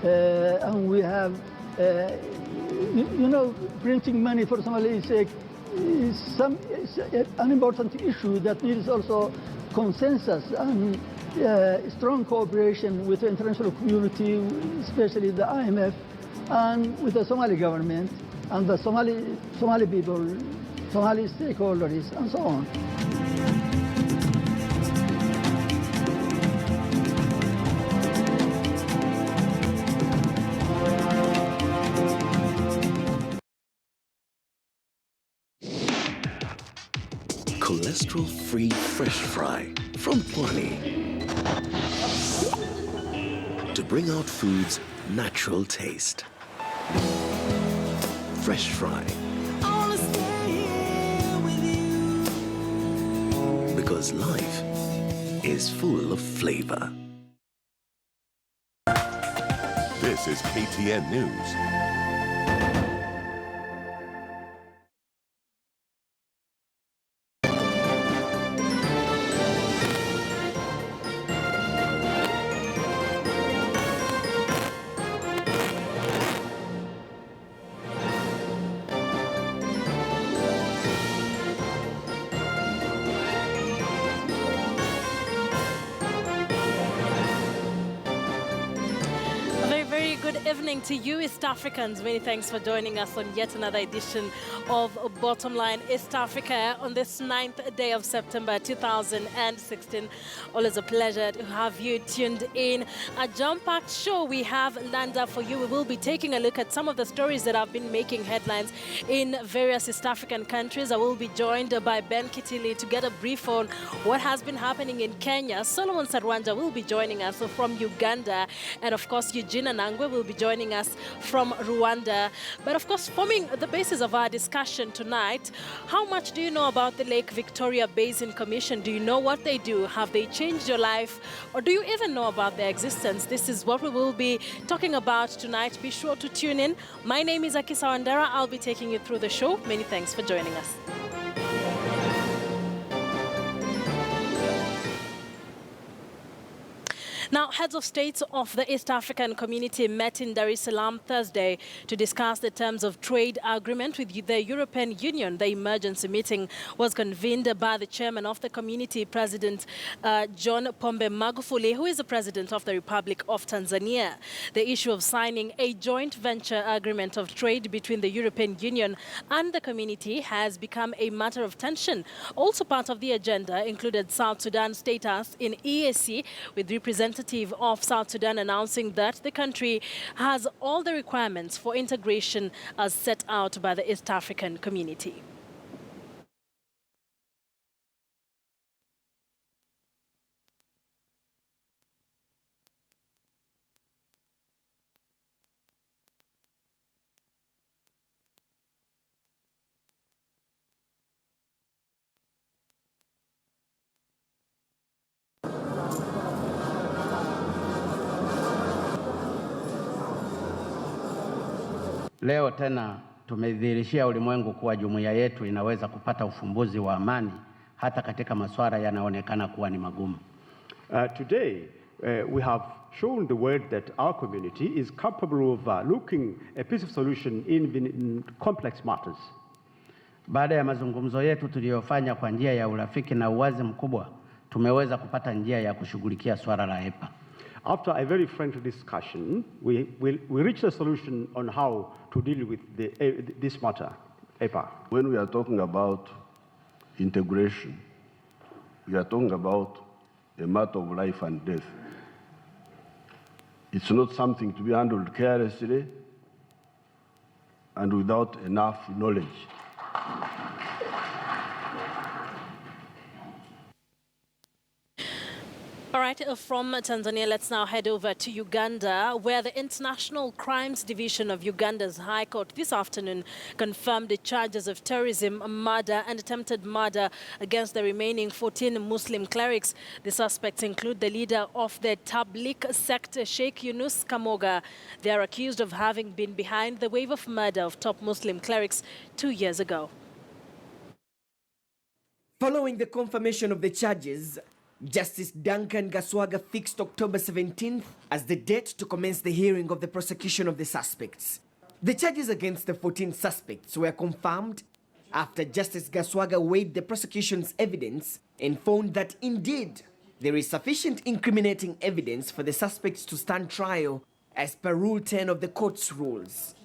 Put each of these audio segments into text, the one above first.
and we have, you know, printing money for Somalia is an important issue that needs also consensus and strong cooperation with the international community, especially the IMF, and with the Somali government and the Somali people, Somali stakeholders, and so on. Cholesterol-free fresh fry from Pwani to bring out food's natural taste. Fresh fry. I wanna stay here with you. Because life is full of flavor. This is KTN News. Good evening to you, East Africans. Many thanks for joining us on yet another edition of Bottomline East Africa on this 9th day of September 2016. Always a pleasure to have you tuned in. A jam-packed show we have lined up for you. We will be taking a look at some of the stories that have been making headlines in various East African countries. I will be joined by Ben Kitili to get a brief on what has been happening in Kenya. Solomon Sarwanja will be joining us from Uganda, and of course Eugene Anangwe will be joining us from Rwanda. But of course, forming the basis of our discussion tonight, how much do you know about the Lake Victoria Basin Commission? Do you know what they do? Have they changed your life? Or do you even know about their existence? This is what we will be talking about tonight. Be sure to tune in. My name is Akisa Wandera. I'll be taking you through the show. Many thanks for joining us. Now, heads of states of the East African community met in Dar es Salaam Thursday to discuss the terms of trade agreement with the European Union. The emergency meeting was convened by the chairman of the community, President John Pombe Magufuli, who is the president of the Republic of Tanzania. The issue of signing a joint venture agreement of trade between the European Union and the community has become a matter of tension. Also part of the agenda included South Sudan's status in EAC, with representatives of South Sudan announcing that the country has all the requirements for integration as set out by the East African community. Leo tena tumedhihirishia ulimwengu kuwa jumuiya yetu inaweza kupata ufumbuzi wa amani hata katika masuala yanaonekana kuwa ni magumu. Today we have shown the world that our community is capable of looking a peaceful solution in complex matters. Baada ya mazungumzo yetu tuliyofanya kwa njia ya urafiki na uwazi mkubwa, tumeweza kupata njia ya kushughulikia swala la EPA. After a very frank discussion, we reached a solution on how to deal with this matter, EPA. When we are talking about integration, we are talking about a matter of life and death. It's not something to be handled carelessly and without enough knowledge. All right, from Tanzania, let's now head over to Uganda, where the International Crimes Division of Uganda's High Court this afternoon confirmed the charges of terrorism, murder, and attempted murder against the remaining 14 Muslim clerics. The suspects include the leader of the Tabligh sect, Sheikh Yunus Kamoga. They are accused of having been behind the wave of murder of top Muslim clerics 2 years ago. Following the confirmation of the charges, Justice Duncan Gaswaga fixed October 17th as the date to commence the hearing of the prosecution of the suspects. The charges against the 14 suspects were confirmed after Justice Gaswaga weighed the prosecution's evidence and found that indeed there is sufficient incriminating evidence for the suspects to stand trial as per Rule 10 of the court's rules.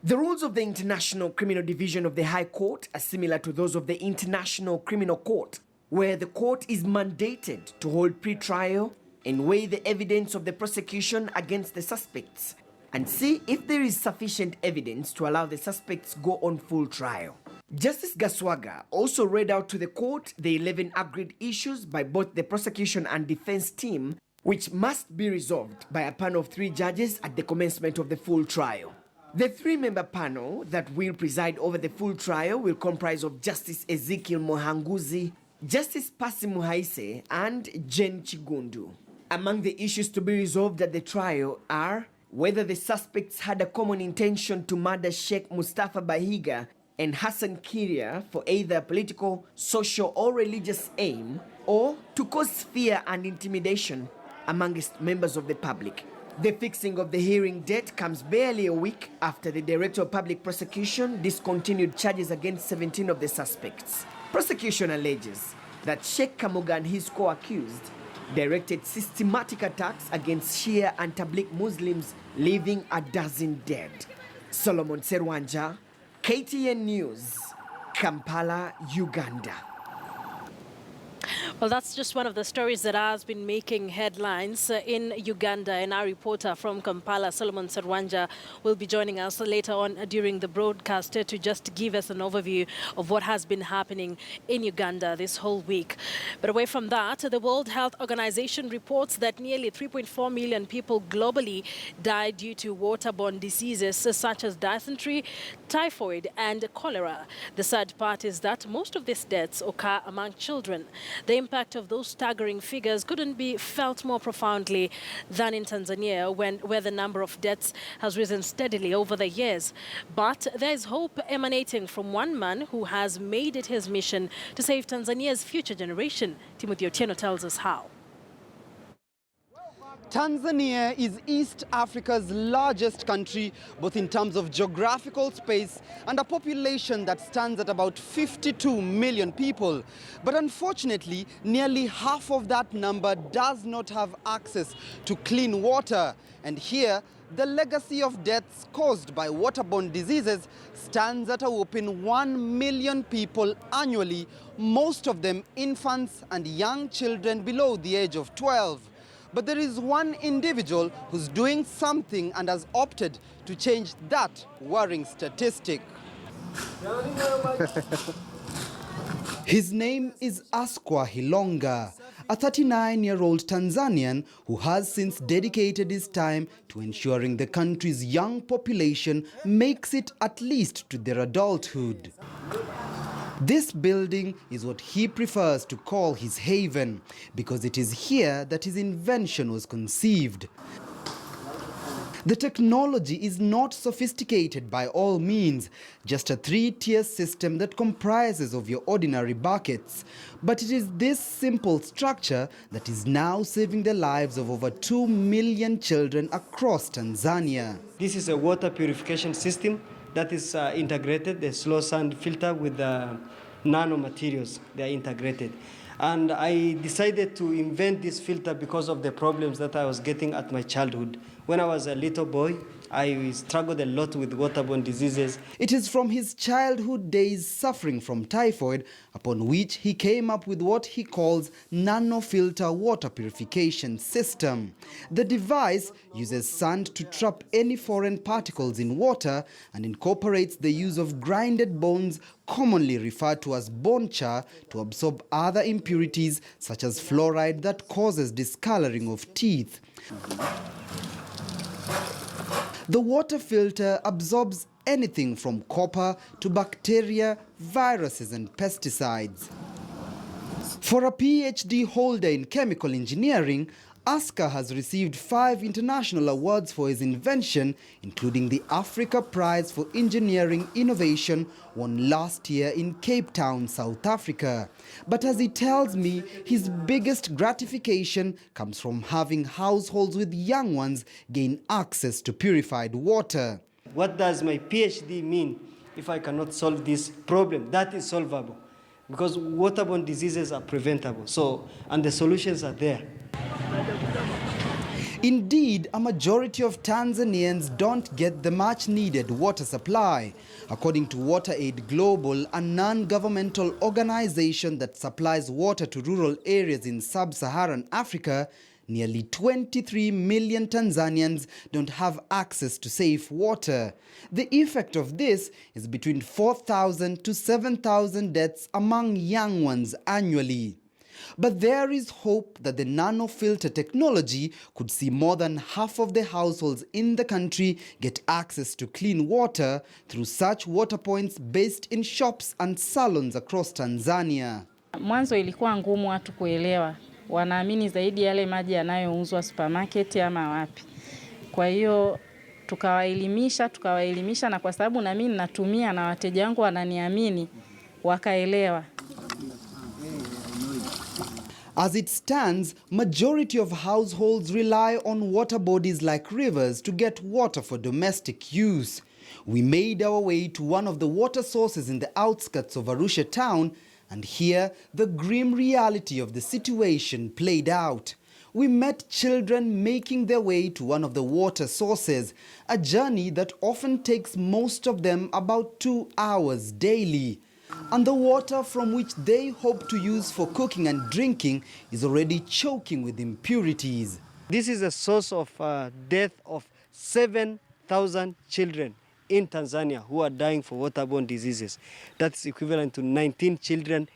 The rules of the International Criminal Division of the High Court are similar to those of the International Criminal Court, where the court is mandated to hold pre-trial and weigh the evidence of the prosecution against the suspects and see if there is sufficient evidence to allow the suspects go on full trial. Justice Gaswaga also read out to the court the 11 agreed issues by both the prosecution and defense team, which must be resolved by a panel of 3 judges at the commencement of the full trial. The 3-member panel that will preside over the full trial will comprise of Justice Ezekiel Mohanguzi, Justice Pasi Muhaise, and Jen Chigundu. Among the issues to be resolved at the trial are whether the suspects had a common intention to murder Sheikh Mustafa Bahiga and Hassan Kiria for either political, social, or religious aim, or to cause fear and intimidation amongst members of the public. The fixing of the hearing date comes barely a week after the Director of Public Prosecution discontinued charges against 17 of the suspects. Prosecution alleges that Sheikh Kamuga and his co-accused directed systematic attacks against Shia and Tabligh Muslims, leaving a dozen dead. Solomon Serwanja, KTN News, Kampala, Uganda. Well, that's just one of the stories that has been making headlines in Uganda. And our reporter from Kampala, Solomon Serwanja, will be joining us later on during the broadcast to just give us an overview of what has been happening in Uganda this whole week. But away from that, the World Health Organization reports that nearly 3.4 million people globally died due to waterborne diseases such as dysentery, typhoid, and cholera. The sad part is that most of these deaths occur among children. The impact of those staggering figures couldn't be felt more profoundly than in Tanzania, where the number of deaths has risen steadily over the years. But there is hope emanating from one man who has made it his mission to save Tanzania's future generation. Timothy Otieno tells us how. Tanzania is East Africa's largest country, both in terms of geographical space and a population that stands at about 52 million people. But unfortunately, nearly half of that number does not have access to clean water. And here, the legacy of deaths caused by waterborne diseases stands at a whopping 1 million people annually, most of them infants and young children below the age of 12. But there is one individual who's doing something and has opted to change that worrying statistic. His name is Askwa Hilonga, a 39-year-old Tanzanian who has since dedicated his time to ensuring the country's young population makes it at least to their adulthood. This building is what he prefers to call his haven, because it is here that his invention was conceived. The technology is not sophisticated by all means, just a 3-tier system that comprises of your ordinary buckets. But it is this simple structure that is now saving the lives of over 2 million children across Tanzania. This is a water purification system that is integrated, the slow sand filter with the nano materials. They are integrated. And I decided to invent this filter because of the problems that I was getting at my childhood. When I was a little boy, I struggled a lot with waterborne diseases. It is from his childhood days suffering from typhoid upon which he came up with what he calls nano-filter water purification system. The device uses sand to trap any foreign particles in water and incorporates the use of grinded bones, commonly referred to as bone char, to absorb other impurities such as fluoride that causes discoloring of teeth. The water filter absorbs anything from copper to bacteria, viruses, and pesticides. For a PhD holder in chemical engineering, Aska has received 5 international awards for his invention, including the Africa Prize for Engineering Innovation won last year in Cape Town, South Africa. But as he tells me, his biggest gratification comes from having households with young ones gain access to purified water. What does my PhD mean if I cannot solve this problem? That is solvable, because waterborne diseases are preventable, and the solutions are there. Indeed, a majority of Tanzanians don't get the much-needed water supply. According to WaterAid Global, a non-governmental organization that supplies water to rural areas in sub-Saharan Africa, nearly 23 million Tanzanians don't have access to safe water. The effect of this is between 4,000 to 7,000 deaths among young ones annually. But there is hope that the nano-filter technology could see more than half of the households in the country get access to clean water through such water points based in shops and salons across Tanzania. Mwanzo ilikuwa ngumu watu kuelewa. Wanaamini zaidi yale maji yanayouzwa supermarket ama wapi. Kwa hiyo tukawaelimisha na kwa sababu na mimi natumia na wateja wangu wananiamini, wakaelewa. As it stands, majority of households rely on water bodies like rivers to get water for domestic use. We made our way to one of the water sources in the outskirts of Arusha town, and here the grim reality of the situation played out. We met children making their way to one of the water sources, a journey that often takes most of them about 2 hours daily. And the water from which they hope to use for cooking and drinking is already choking with impurities. This is a source of death of 7,000 children in Tanzania who are dying for waterborne diseases. That's equivalent to 19 children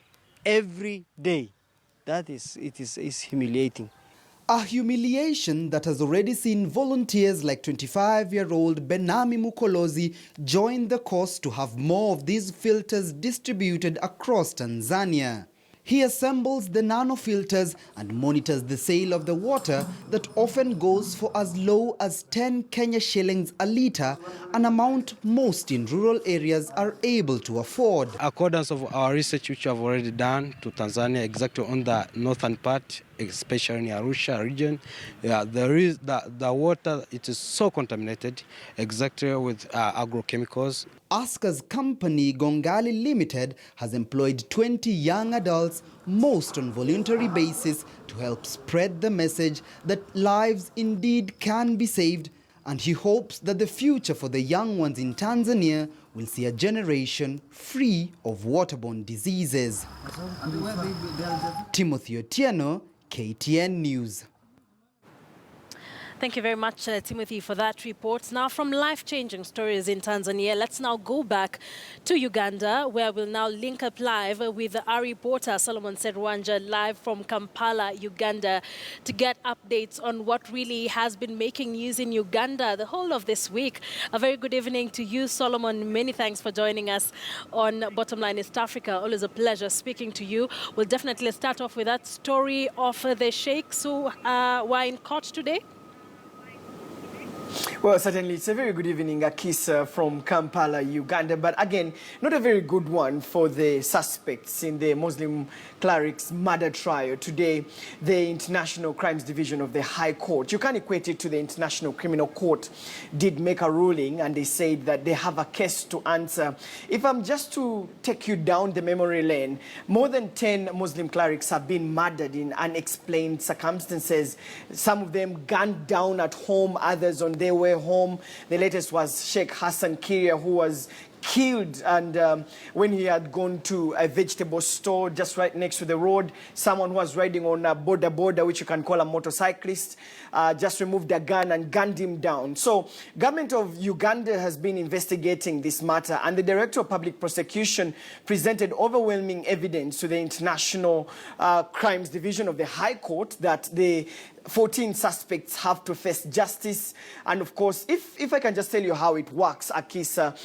every day. It is humiliating. A humiliation that has already seen volunteers like 25-year-old Benami Mukolozi join the cause to have more of these filters distributed across Tanzania. He assembles the nano filters and monitors the sale of the water that often goes for as low as 10 Kenya shillings a litre, an amount most in rural areas are able to afford. Accordance of our research which we have already done to Tanzania, exactly on the northern part, especially in Arusha region, there is the water, it is so contaminated, exactly with agrochemicals. Aska's company, Gongali Limited, has employed 20 young adults, most on voluntary basis, to help spread the message that lives indeed can be saved, and he hopes that the future for the young ones in Tanzania will see a generation free of waterborne diseases. Timothy Otieno, KTN News. Thank you very much, Timothy, for that report. Now, from life-changing stories in Tanzania, let's now go back to Uganda, where we'll now link up live with our reporter, Solomon Serwanja, live from Kampala, Uganda, to get updates on what really has been making news in Uganda the whole of this week. A very good evening to you, Solomon. Many thanks for joining us on Bottomline East Africa. Always a pleasure speaking to you. We'll definitely start off with that story of the sheikhs who were in court today. Well, certainly, it's a very good evening, Akisa, from Kampala, Uganda. But again, not a very good one for the suspects in the Muslim Clerics murder trial. Today, the International Crimes Division of the High Court, you can equate it to the International Criminal Court, did make a ruling, and they said that they have a case to answer. If I'm just to take you down the memory lane, more than 10 Muslim clerics have been murdered in unexplained circumstances. Some of them gunned down at home, others on their way home. The latest was Sheikh Hassan Kiria, who was killed, and when he had gone to a vegetable store just right next to the road, someone who was riding on a boda, which you can call a motorcyclist, just removed a gun and gunned him down. So government of Uganda has been investigating this matter, and the Director of Public Prosecution presented overwhelming evidence to the International Crimes Division of the High Court that the 14 suspects have to face justice. And of course, if I can just tell you how it works, Akisa,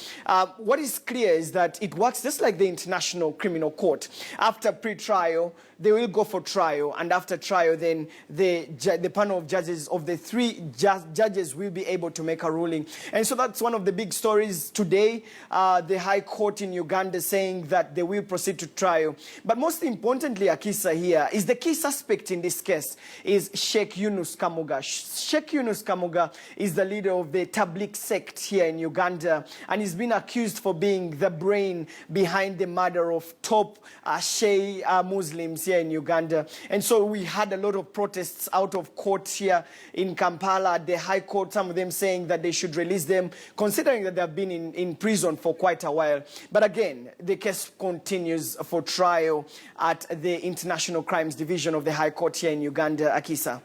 what is clear is that it works just like the International Criminal Court. After pre-trial, they will go for trial, and after trial, then the panel of judges of the 3 judges will be able to make a ruling. And so that's one of the big stories today. The High Court in Uganda saying that they will proceed to trial. But most importantly, Akisa, here is the key suspect in this case is Sheikh Yunus Kamuga. Sheikh Yunus Kamuga is the leader of the Tabligh sect here in Uganda, and he's been accused for being the brain behind the murder of top Shia Muslims here in Uganda. And so we had a lot of protests out of court here in Kampala at the High Court, some of them saying that they should release them, considering that they have been in prison for quite a while. But again, the case continues for trial at the International Crimes Division of the High Court here in Uganda. Akisa.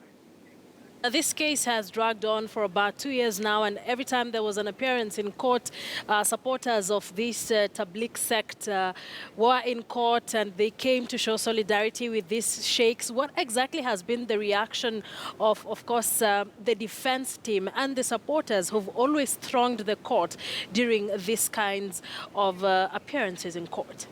This case has dragged on for about 2 years now, and every time there was an appearance in court, supporters of this Tabligh sect were in court and they came to show solidarity with these sheikhs. What exactly has been the reaction of course, the defense team and the supporters who've always thronged the court during these kinds of appearances in court?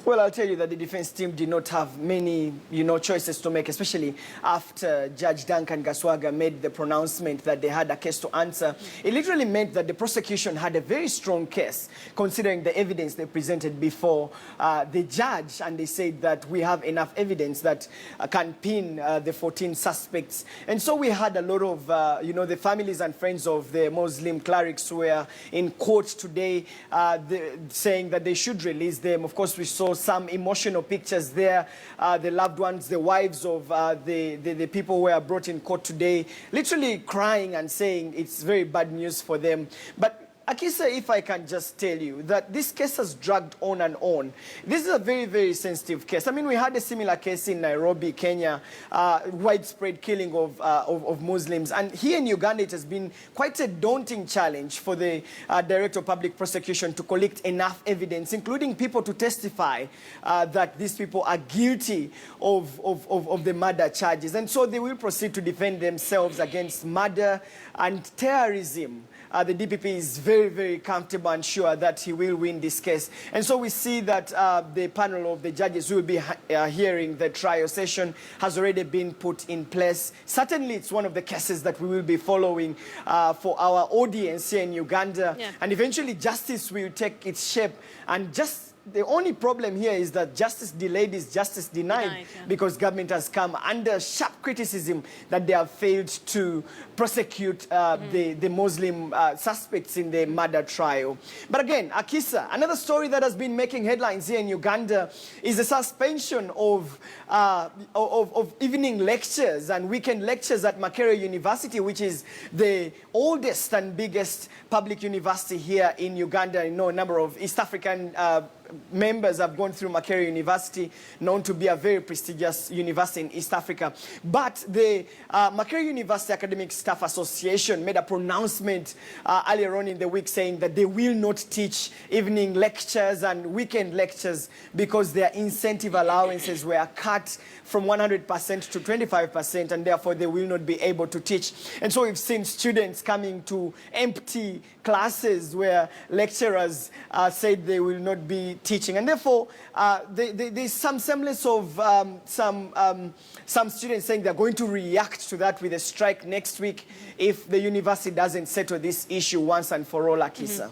Well, I'll tell you that the defense team did not have many, choices to make, especially after Judge Duncan Gaswaga made the pronouncement that they had a case to answer. It literally meant that the prosecution had a very strong case, considering the evidence they presented before the judge, and they said that we have enough evidence that can pin the 14 suspects. And so we had a lot of, the families and friends of the Muslim clerics who were in court today saying that they should release them. Of course, we saw some emotional pictures there. The loved ones, the wives of the people who were brought in court today, literally crying and saying it's very bad news for them. But Akisa, if I can just tell you that this case has dragged on and on. This is a very, very sensitive case. I mean, we had a similar case in Nairobi, Kenya, widespread killing of Muslims. And here in Uganda, it has been quite a daunting challenge for the Director of Public Prosecution to collect enough evidence, including people to testify that these people are guilty of the murder charges. And so they will proceed to defend themselves against murder and terrorism. The DPP is very, very comfortable and sure that he will win this case. And so we see that the panel of the judges who will be hearing the trial session has already been put in place. Certainly, it's one of the cases that we will be following for our audience here in Uganda. Yeah. And eventually, justice will take its shape. And the only problem here is that justice delayed is justice denied, because government has come under sharp criticism that they have failed to prosecute the Muslim suspects in the murder trial. But again, Akisa, another story that has been making headlines here in Uganda is the suspension of evening lectures and weekend lectures at Makerere University, which is the oldest and biggest public university here in Uganda. You know, a number of East African members have gone through Makerere University, known to be a very prestigious university in East Africa. But the Makerere University Academic Staff Association made a pronouncement earlier on in the week saying that they will not teach evening lectures and weekend lectures because their incentive allowances were cut from 100% to 25%, and therefore they will not be able to teach. And so we've seen students coming to empty classes where lecturers said they will not be teaching, and therefore there's some semblance of some students saying they're going to react to that with a strike next week if the university doesn't settle this issue once and for all, Akisa.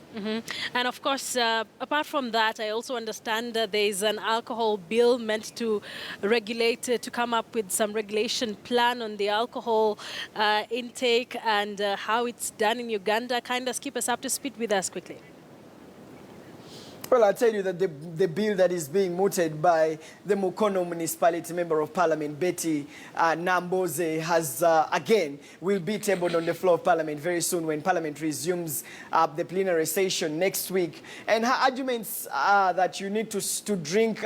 And of course, apart from that, I also understand that there is an alcohol bill meant to regulate, to come up with some regulation plan on the alcohol intake and how it's done in Uganda. Kind of keep us up to speed with us quickly. Well, I'll tell you that the bill that is being mooted by the Mukono Municipality Member of Parliament, Betty Namboze, has, again, will be tabled on the floor of Parliament very soon when Parliament resumes the plenary session next week. And her arguments are that you need to drink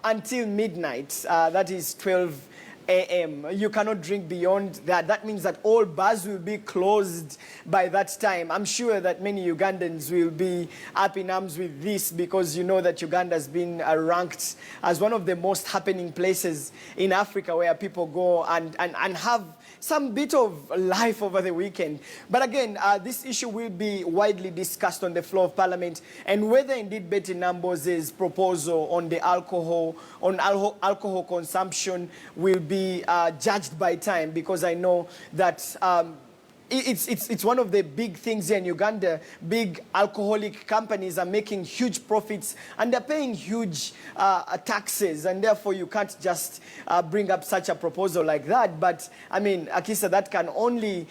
until midnight, that is 12 a.m. You cannot drink beyond that. That means that all bars will be closed by that time. I'm sure that many Ugandans will be up in arms with this because you know that Uganda has been ranked as one of the most happening places in Africa where people go and have some bit of life over the weekend. But again, this issue will be widely discussed on the floor of Parliament, and whether indeed Betty Nambos's proposal on the alcohol consumption will be judged by time, because I know that it's one of the big things here in Uganda. Big alcoholic companies are making huge profits and they're paying huge taxes, and therefore you can't just bring up such a proposal like that. But I mean, Akisa, that can only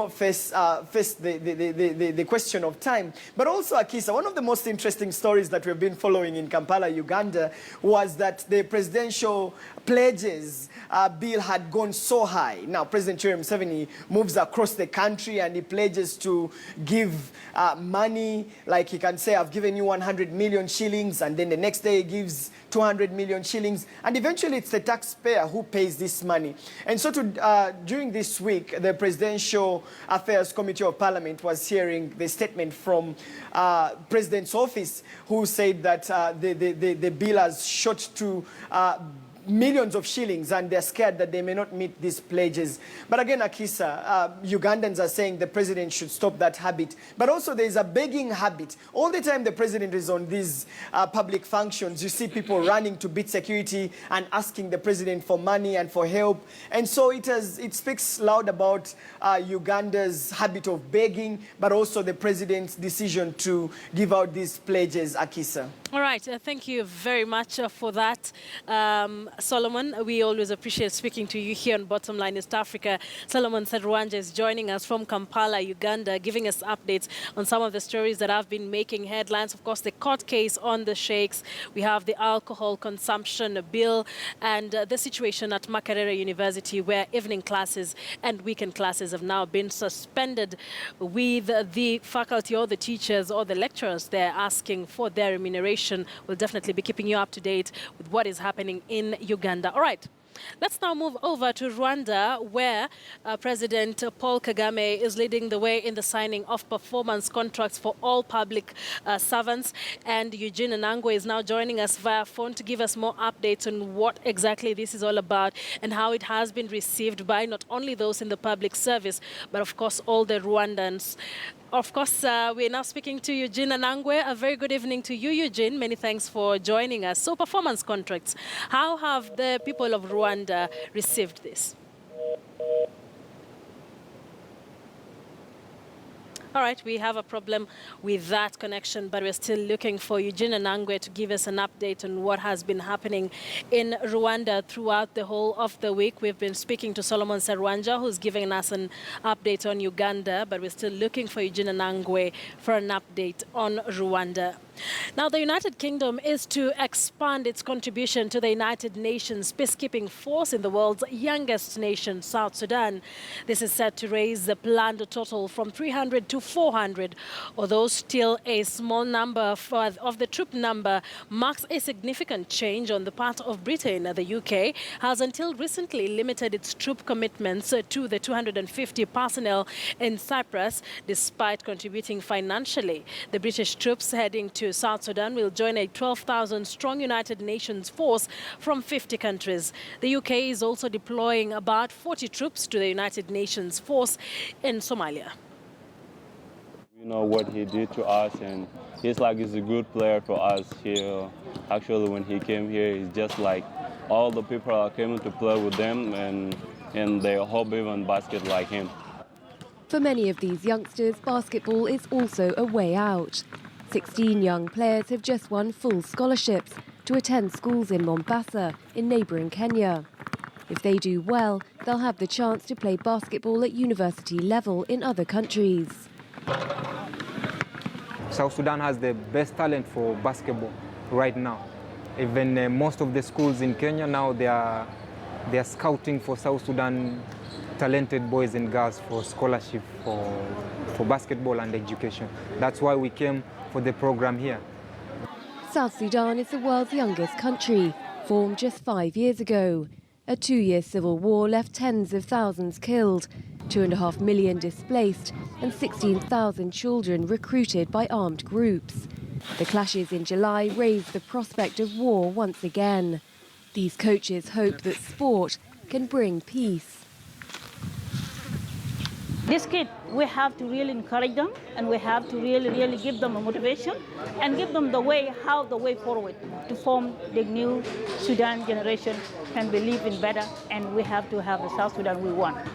face the question of time. But also, Akisa, one of the most interesting stories that we've been following in Kampala, Uganda, was that the presidential pledges bill had gone so high. Now, President Yoweri Museveni moves across the country and he pledges to give money, like he can say, I've given you 100 million shillings, and then the next day he gives 200 million shillings, and eventually it's the taxpayer who pays this money. And so during this week, the Presidential Affairs Committee of Parliament was hearing the statement from President's office, who said that the bill has shot to millions of shillings, and they're scared that they may not meet these pledges. But again, Akisa, Ugandans are saying the president should stop that habit. But also there is a begging habit. All the time the president is on these public functions, you see people running to beat security and asking the president for money and for help. And so it speaks loud about Uganda's habit of begging, but also the president's decision to give out these pledges, Akisa. All right, thank you very much for that, Solomon. We always appreciate speaking to you here on Bottomline East Africa. Solomon Serwanja is joining us from Kampala, Uganda, giving us updates on some of the stories that have been making headlines. Of course, the court case on the sheikhs. We have the alcohol consumption bill and the situation at Makerere University, where evening classes and weekend classes have now been suspended, with the faculty or the teachers or the lecturers there asking for their remuneration. We'll definitely be keeping you up to date with what is happening in Uganda. All right. Let's now move over to Rwanda, where President Paul Kagame is leading the way in the signing of performance contracts for all public servants. And Eugene Anangwe is now joining us via phone to give us more updates on what exactly this is all about and how it has been received by not only those in the public service, but of course all the Rwandans. Of course, we're now speaking to Eugene Anangwe. A very good evening to you, Eugene. Many thanks for joining us. So, performance contracts, how have the people of Rwanda received this? All right, we have a problem with that connection, but we're still looking for Eugene Anangwe to give us an update on what has been happening in Rwanda throughout the whole of the week. We've been speaking to Solomon Serwanja, who's giving us an update on Uganda, but we're still looking for Eugene Anangwe for an update on Rwanda. Now, the United Kingdom is to expand its contribution to the United Nations peacekeeping force in the world's youngest nation, South Sudan. This is set to raise the planned total from 300 to 400, although still a small number of the troop number marks a significant change on the part of Britain. The UK has until recently limited its troop commitments to the 250 personnel in Cyprus, despite contributing financially. The British troops heading to South Sudan will join a 12,000-strong United Nations force from 50 countries. The UK is also deploying about 40 troops to the United Nations force in Somalia. You know what he did to us, and he's a good player for us here. Actually, when he came here, it's just like all the people are coming to play with them, and they hope even basket like him. For many of these youngsters, basketball is also a way out. 16 young players have just won full scholarships to attend schools in Mombasa, in neighbouring Kenya. If they do well, they'll have the chance to play basketball at university level in other countries. South Sudan has the best talent for basketball right now. Even most of the schools in Kenya now, they are scouting for South Sudan talented boys and girls for scholarship for basketball and education. That's why we came for the program here. South Sudan is the world's youngest country, formed just 5 years ago. A 2-year civil war left tens of thousands killed, 2.5 million displaced, and 16,000 children recruited by armed groups. The clashes in July raised the prospect of war once again. These coaches hope that sport can bring peace. This kid, we have to really encourage them, and we have to really give them a motivation and give them the way forward to form the new Sudan generation can believe in better, and we have to have the South Sudan we want.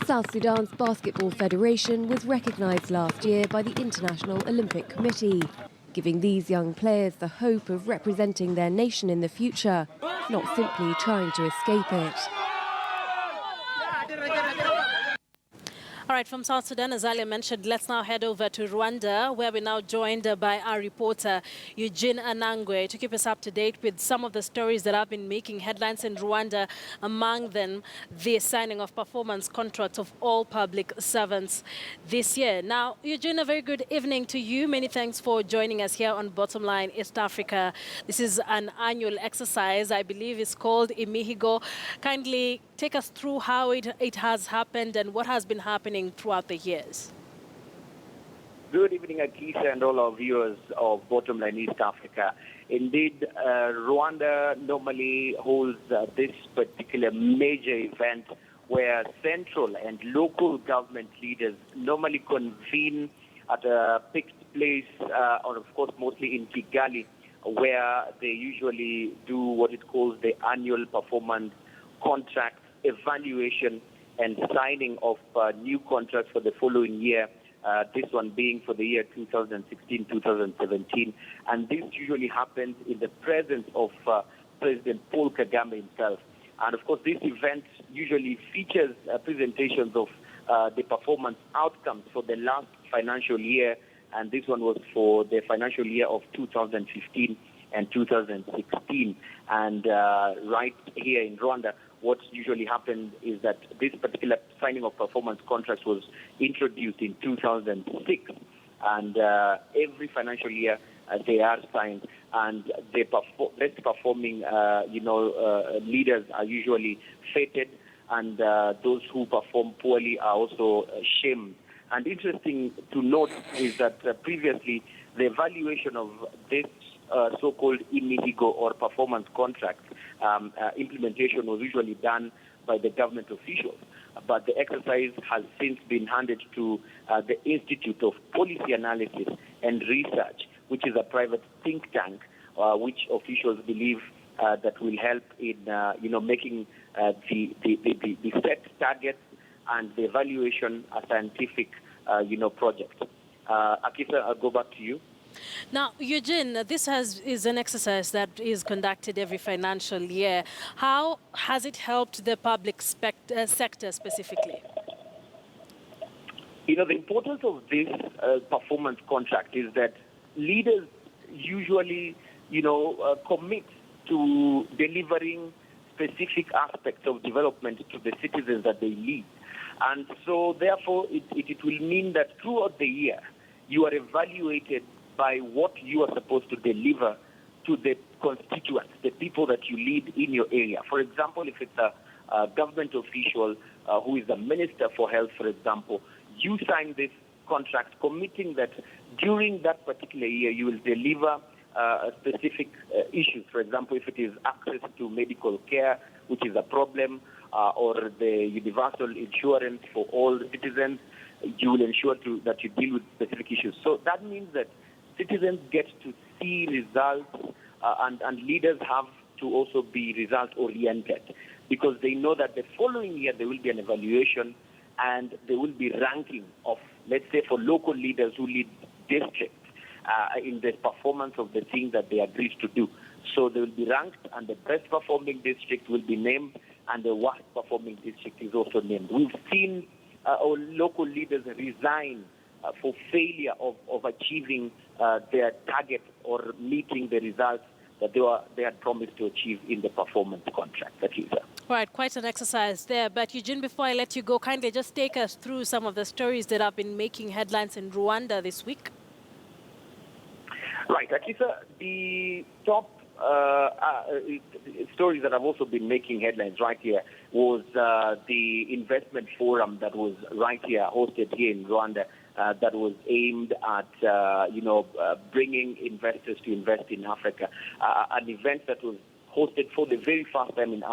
South Sudan's Basketball Federation was recognised last year by the International Olympic Committee, giving these young players the hope of representing their nation in the future, not simply trying to escape it. All right, from South Sudan, as Alia mentioned, let's now head over to Rwanda, where we're now joined by our reporter, Eugene Anangwe, to keep us up to date with some of the stories that have been making headlines in Rwanda, among them the signing of performance contracts of all public servants this year. Now, Eugene, a very good evening to you. Many thanks for joining us here on Bottomline East Africa. This is an annual exercise, I believe it's called Imihigo. Kindly take us through how it has happened and what has been happening throughout the years. Good evening, Akisa, and all our viewers of Bottomline East Africa. Indeed, Rwanda normally holds this particular major event where central and local government leaders normally convene at a fixed place, or of course mostly in Kigali, where they usually do what is called the annual performance contract evaluation and signing of new contracts for the following year, this one being for the year 2016-2017. And this usually happens in the presence of President Paul Kagame himself. And of course, this event usually features presentations of the performance outcomes for the last financial year, and this one was for the financial year of 2015 and 2016. And right here in Rwanda, what usually happened is that this particular signing of performance contracts was introduced in 2006, and every financial year they are signed, and the best performing, leaders are usually feted, and those who perform poorly are also shamed. And interesting to note is that previously the evaluation of this so-called Imihigo or performance contract implementation was usually done by the government officials. But the exercise has since been handed to the Institute of Policy Analysis and Research, which is a private think tank, which officials believe that will help in making the set targets and the evaluation a scientific project. Akisa, I'll go back to you. Now, Eugene, this is an exercise that is conducted every financial year. How has it helped the public sector specifically? The importance of this performance contract is that leaders usually, commit to delivering specific aspects of development to the citizens that they lead. And so, therefore, it will mean that throughout the year, you are evaluated by what you are supposed to deliver to the constituents, the people that you lead in your area. For example, if it's a government official who is the Minister for Health, for example, you sign this contract committing that during that particular year you will deliver specific issues. For example, if it is access to medical care, which is a problem, or the universal insurance for all citizens, you will ensure that you deal with specific issues. So that means that citizens get to see results, and leaders have to also be result-oriented, because they know that the following year there will be an evaluation and there will be ranking of, let's say, for local leaders who lead districts in the performance of the things that they agreed to do. So they will be ranked, and the best-performing district will be named, and the worst-performing district is also named. We've seen our local leaders resign for failure of achieving their target or meeting the results that they had promised to achieve in the performance contract. That is Right, quite an exercise there. But Eugene, before I let you go, kindly just take us through some of the stories that have been making headlines in Rwanda this week. Right, Akisa, the top stories that have also been making headlines right here was the investment forum that was right here, hosted here in Rwanda, that was aimed at, bringing investors to invest in Africa. An event that was hosted for the very first time in